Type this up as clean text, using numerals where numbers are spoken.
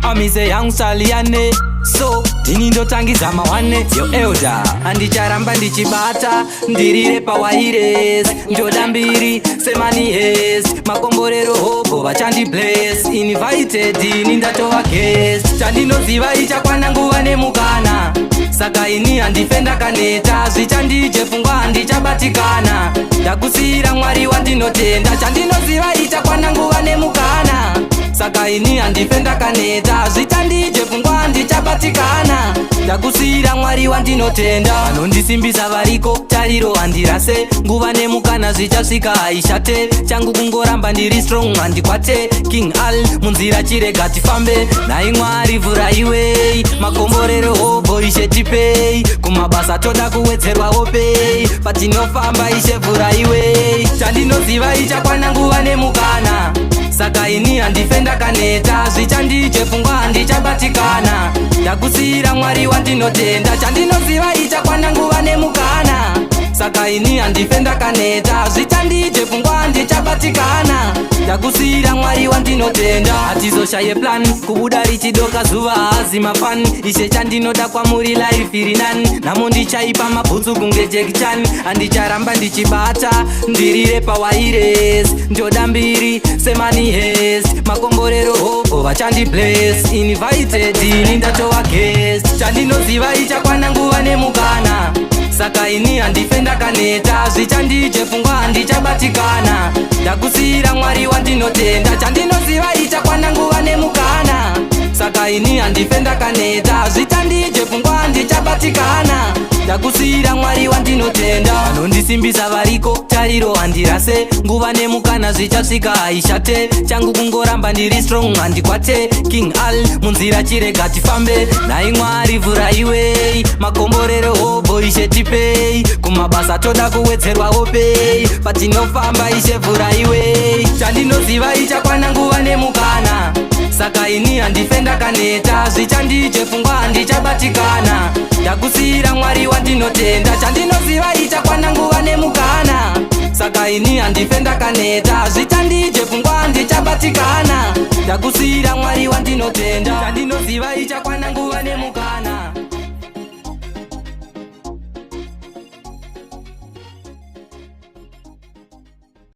amise yangu saliane. So dini ndotangiza mawane yo elda andicharamba ndichibata ndirire pawaires njoda mbiri semani hes makomborero hobo vachandi bless invited ini ndatova guest chandinoziva ichakwana nguva nemukana saka ini handifenda kaneta zvichandije pfungwa handichabatikana ndakusiyira mwari wandinotenda chandinoziva ichakwana nguva nemukana saka ini handifenda kaneta zvichandije pfungwa handichabatikana ndakusiyira mwari wandinotenda anondisimbisa variko tariro handirase nguva nemukana zvichasvika haishate changu kungoramba ndiri strong handikwate king al munzira chirega tifambe nhai mwari vhuraiwei makomborero hobo ishe tipei kumabasa toda kuwedzerwawo pei patinofamba ishe vhuraiwei chandinoziva ichakwana nguva nemukana saka ini handifenda kaneta zvichandije pfungwa handichabatikana ndakusiyira mwari wandinotenda chandinoziva ichakwana nguva nemukana saka ini handifenda kaneta zvichandije pfungwa handichabatikana ndakusiyira mwari wandinotenda hatizoshaye plan kubuda richidoka zuva haazi mafan ishe chandinoda kwamuri life iri nani namo ndichaipa mabhutsu kunge jekichan handicharamba ndichibata ndirire pawaires njoda mbiri semani hes makomborero hobo vachandi bless invited ini ndatova guest chandinoziva ichakwana nguva nemukana saka ini handifenda kaneta zvichandije pfungwa handichabatikana ndakusiyira mwari wandinotenda chandinoziva ichakwana nguva nemukana saka ini handifenda kaneta zvichandije pfungwa handichabatikana ndakusiyira mwari wandinotenda anondisimbisa variko tariro handirase nguva nemukana zvichasvika haishate changu kungoramba ndiri strong handikwate king al munzira chirega tifambe nhai mwari vhuraiwei makomborero hobo ishe tipei kumabasa toda kuwedzerwawo pei patinofamba ishe vhuraiwei chandinoziva ichakwana nguva nemukana saka ini handifenda kaneta zvichandije pfungwa handichabatikana ndakusiyira mwari wandinotenda chandinoziva ichakwana nguva nemukana saka ini handifenda kaneta zvichandije pfungwa handichabatikana ndakusiyira